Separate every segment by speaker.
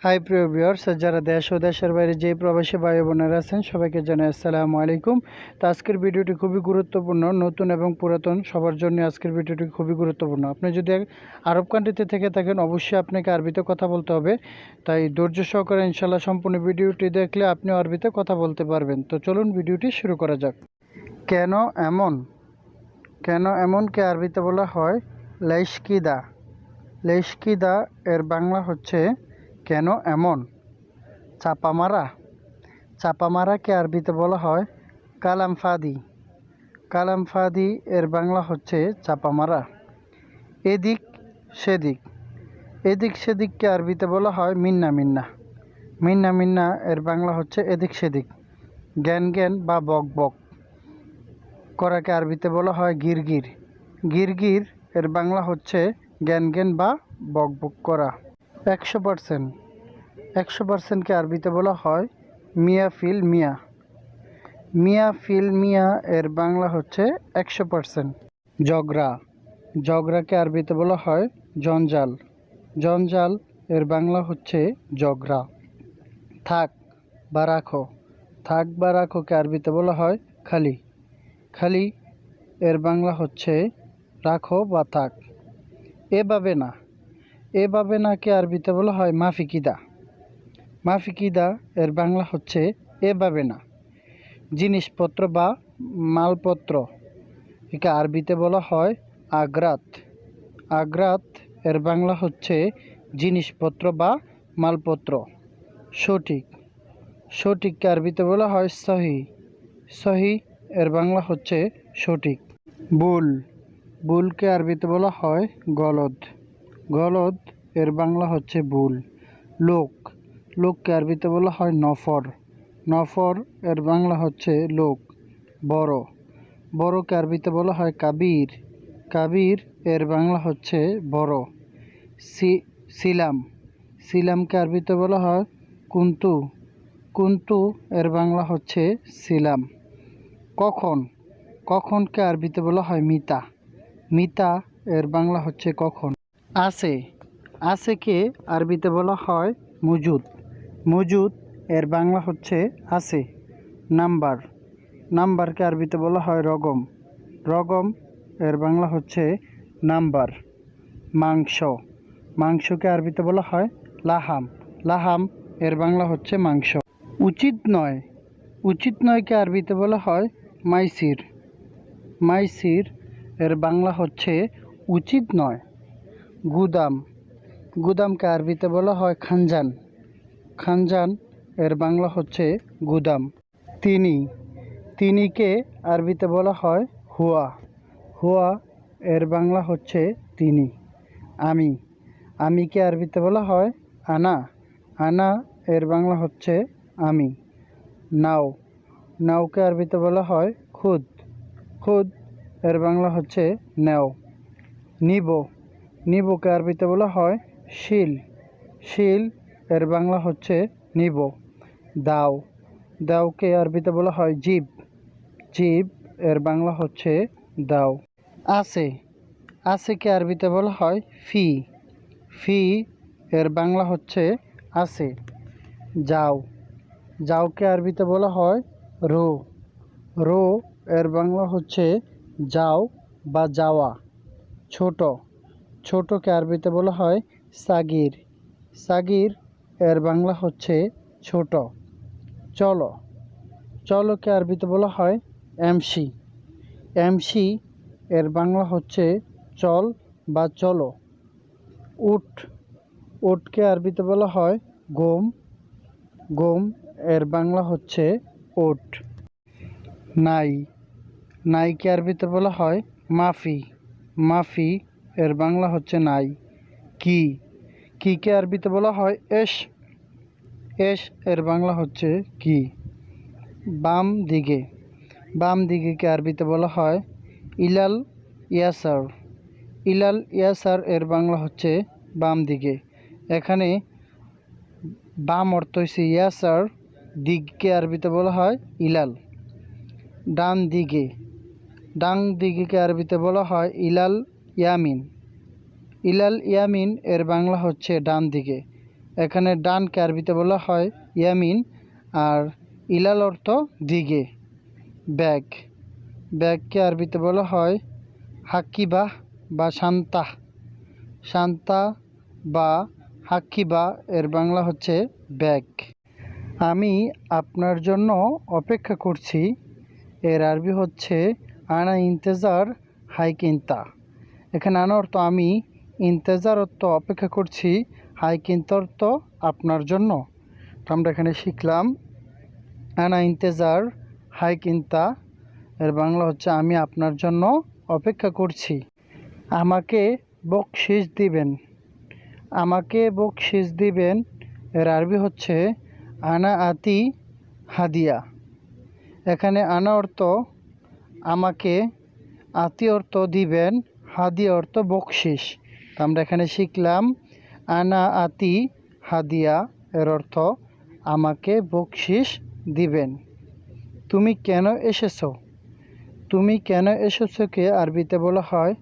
Speaker 1: High প্রিয় viewers, যারা দেশ ও দেশের বাইরে যে প্রবাসী ভাই বোনেরা আছেন সবাইকে জানাই আসসালামু আলাইকুম। তো আজকের ভিডিওটি খুবই গুরুত্বপূর্ণ, নতুন এবং পুরাতন সবার জন্য আজকের ভিডিওটি খুবই গুরুত্বপূর্ণ। আপনি যদি আরব কান্ট্রিতে থেকে থাকেন অবশ্যই আপনাকে আরবিতে কথা বলতে হবে, তাই ধৈর্য সহকারে ইনশাল্লাহ সম্পূর্ণ ভিডিওটি দেখলে আপনি আরবিতে কথা বলতে পারবেন। তো চলুন ভিডিওটি শুরু করা যাক। কেন এমন? কেন এমনকে আরবিতে বলা হয় লেশকিদা। লেশকিদা এর বাংলা হচ্ছে কেন এমন। চাপামারা। চাপামারাকে আরবিতে বলা হয় কালামফাদি। কালামফাদি এর বাংলা হচ্ছে চাপামারা। এদিক সেদিক। এদিক সেদিককে আরবিতে বলা হয় মিন্না মিন্না। মিন্না মিন্না এর বাংলা হচ্ছে এদিক সেদিক। জ্ঞান জ্ঞান বা বক বক করাকে আরবিতে বলা হয় গিরগির। গিরগির এর বাংলা হচ্ছে জ্ঞান জ্ঞান বা বক বক করা। 100%। 100%কে আরবিতে বলা হয় মিয়া ফিল মিয়া। মিয়া ফিল মিয়া এর বাংলা হচ্ছে 100%। ঝগড়া। ঝগড়াকে আরবিতে বলা হয় জঞ্জাল। জঞ্জাল এর বাংলা হচ্ছে ঝগড়া। থাক বা রাখো। থাক বা রাখোকে আরবিতে বলা হয় খালি। খালি এর বাংলা হচ্ছে রাখো বা থাক। এভাবে না। এভাবে নাকে আরবিতে বলা হয় মাফিকিদা। মাফিকিদা এর বাংলা হচ্ছে এভাবে না। জিনিসপত্র বা মালপত্র একে আরবিতে বলা হয় আগ্রাত। আগ্রাত এর বাংলা হচ্ছে জিনিসপত্র বা মালপত্র। সঠিক। সঠিককে আরবিতে বলা হয় সহি। সহি এর বাংলা হচ্ছে সঠিক। ভুল। ভুলকে আরবিতে বলা হয় গলদ। গলদ এর বাংলা হচ্ছে ভুল। লোক। লোককে আরবিতে বলা হয় নফর। নফর এর বাংলা হচ্ছে লোক। বড়। বড়কে আরবিতে বলা হয় কাবির। কাবির এর বাংলা হচ্ছে বড়। সিলাম। সিলামকে আরবিতে বলা হয় কুন্তু। কুন্তু এর বাংলা হচ্ছে সিলাম। কখন। কখনকে আরবিতে বলা হয় মিতা। মিতা এর বাংলা হচ্ছে কখন। আছে। আছেকে আরবিতে বলা হয় মজুদ। মজুদ এর বাংলা হচ্ছে আছে। নাম্বার। নাম্বারকে আরবিতে বলা হয় রগম। রগম এর বাংলা হচ্ছে নাম্বার। মাংস। মাংসকে আরবিতে বলা হয় লাহাম। লাহাম এর বাংলা হচ্ছে মাংস। উচিত নয়। উচিত নয়কে আরবিতে বলা হয় মাইসির। মাইসির এর বাংলা হচ্ছে উচিত নয়। গুদাম। গুদামকে আরবিতে বলা হয় খানজান। খানজান এর বাংলা হচ্ছে গুদাম। তিনি। তিনিকে আরবিতে বলা হয় হুয়া। হুয়া এর বাংলা হচ্ছে তিনি। আমি। আমিকে আরবিতে বলা হয় আনা। আনা এর বাংলা হচ্ছে আমি। নাও। নাওকে আরবিতে বলা হয় খুদ। খুদ এর বাংলা হচ্ছে নেও। নিব। নিবকে আরবিতে বলা হয় শিল। শিল এর বাংলা হচ্ছে নিব। দাও। দাওকে আরবিতে বলা হয় জিব। জিব এর বাংলা হচ্ছে দাও। আছে। আছেকে আরবিতে বলা হয় ফি। ফি এর বাংলা হচ্ছে আছে। যাও। যাওকে আরবিতে বলা হয় রো। রো এর বাংলা হচ্ছে যাও বা যাওয়া। ছোট। ছোটকে আরবিতে বলা হয় সাগির। সাগির এর বাংলা হচ্ছে ছোট। চলো। চলোকে আরবিতে বলা হয় এমসি। এমসি এর বাংলা হচ্ছে চল বা চলো। উঠ। উটকে আরবিতে বলা হয় গোম। গোম এর বাংলা হচ্ছে ওট। নাই। নাইকে আরবিতে বলা হয় মাফি। মাফি এর বাংলা হচ্ছে নাই। কি। কিকে আরবিতে বলা হয় এস। এস এর বাংলা হচ্ছে কি। বাম দিকে। বাম দিকেকে আরবিতে বলা হয় ইলাল ইয়াসার। ইলাল ইয়াসার এর বাংলা হচ্ছে বাম দিকে। এখানে বাম অর্থ হচ্ছে ইয়াসার, দিককে আরবিতে বলা হয় ইলাল। ডান দিকে। ডান দিকে আরবিতে বলা হয় ইলাল ইয়ামিন। ইলাল ইয়ামিন এর বাংলা হচ্ছে ডান দিকে। এখানে ডানকে আরবিতে বলা হয় ইয়ামিন, আর ইলাল অর্থ দিকে। ব্যাগ, ব্যাগকে আরবিতে বলা হয় হাক্কিবা বা শান্তা। শান্তা বা হাক্কিবা এর বাংলা হচ্ছে ব্যাগ। আমি আপনার জন্য অপেক্ষা করছি এর আরবি হচ্ছে আনা ইন্তেজার হাইকিন্তা। এখানে আনা অর্থ আমি, ইন্তেজার অর্থ অপেক্ষা করছি, হাইকিন্তা অর্থ আপনার জন্য। তো আমরা এখানে শিখলাম আনা ইন্তেজার হাইকিন্তা এর বাংলা হচ্ছে আমি আপনার জন্য অপেক্ষা করছি। আমাকে বকশিশ দিবেন, আমাকে বকশিশ দিবেন এর আরবি হচ্ছে আনা আতি হাদিয়া। এখানে আনা অর্থ আমাকে, আতি অর্থ দিবেন, হাদিয়া অর্থ বকশিশ। তো আমরা এখানে শিখলাম আনা আতি হাদিয়া এর অর্থ আমাকে বকশিশ দিবেন। তুমি কেন এসেছো, তুমি কেন এসেছোকে আরবিতে বলা হয়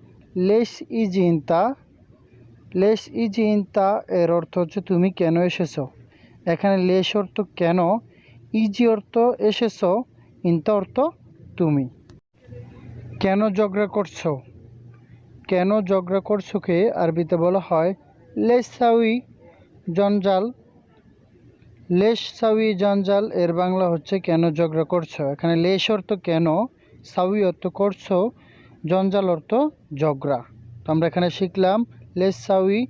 Speaker 1: লেশ ইজি ইনতা। লেশ ইজি ইনতা এর অর্থ হচ্ছে তুমি কেন এসেছো। এখানে লেশ অর্থ কেন, ইজি অর্থ এসেছো, ইনতা অর্থ তুমি। কেন ঝগড়া করছো, কেন ঝগড়া করছোকে আরবিতে বলা হয় লেশ সাউই জঞ্জাল। লেশ সাউই জঞ্জাল এর বাংলা হচ্ছে কেন ঝগড়া করছো। এখানে লেশ অর্থ কেন, সাউই অর্থ করছো, জঞ্জাল অর্থ ঝগড়া। তো আমরা এখানে শিখলাম লেশ সাউই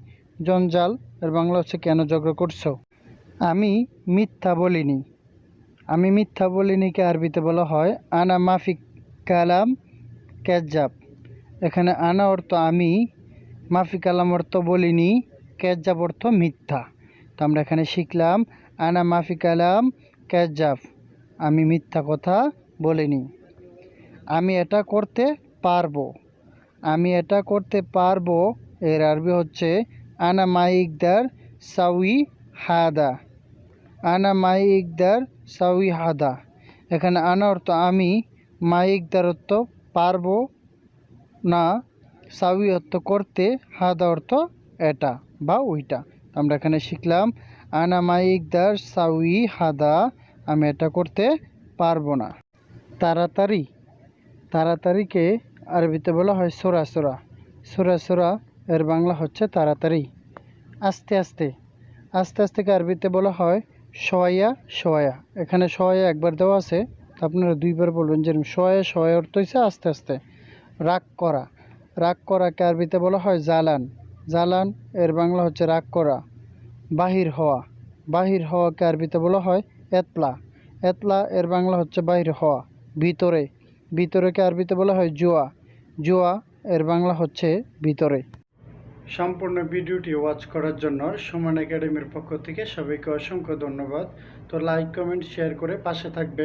Speaker 1: জঞ্জাল এর বাংলা হচ্ছে কেন ঝগড়া করছো। আমি মিথ্যা বলিনি, আমি মিথ্যা বলিনিকে আরবিতে বলা হয় আনা মাফি কালাম ক্যাজ্জাব। এখানে আনা অর্থ আমি, মাফি কালাম অর্থ বলিনি, ক্যাজ্জাব অর্থ মিথ্যা। তো আমরা এখানে শিখলাম আনা মাফি কালাম ক্যাজ্জাব, আমি মিথ্যা কথা বলিনি। আমি এটা করতে পারবো, আমি এটা করতে পারবো এর আরবি হচ্ছে আনা মাই ইকদার সাউই হাদা। আনা মাই ইকদার সাউই হাদা। এখানে আনা অর্থ আমি, মাই ইকদার অর্থ পারবো না, সাউই অর্থ করতে, হাদা অর্থ এটা বা ওইটা। আমরা এখানে শিখলাম আনা মাই ইকদার সাউই হাদা, আমি এটা করতে পারবো না। তাড়াতাড়ি, তাড়াতাড়িকে আরবিতে বলা হয় সোরা সোরা। সোরা সোরা এর বাংলা হচ্ছে তাড়াতাড়ি। আস্তে আস্তে, আস্তে আস্তেকে আরবিতে বলা হয় সোয়া সোয়া। এখানে সোয়া একবার দেওয়া আছে, আপনারা দুইবার বলবেন। যেরকম সোয়া সোয়া অর্থ হচ্ছে আস্তে আস্তে। রাগ করা, রাগ করাকে আরবিতে বলা হয় জালান। জালান এর বাংলা হচ্ছে রাগ করা। বাহির হওয়া, বাহির হওয়াকে আরবিতে বলা হয় এতলা। এতলা এর বাংলা হচ্ছে বাহির হওয়া। ভিতরে, ভিতরেকে আরবিতে বলা হয় জুয়া। জুয়া এর বাংলা হচ্ছে ভিতরে। সম্পূর্ণ ভিডিওটি ওয়াচ করার জন্য সুমন একাডেমির পক্ষ থেকে সবাইকে অসংখ্য ধন্যবাদ। তো লাইক, কমেন্ট, শেয়ার করে পাশে থাকবেন।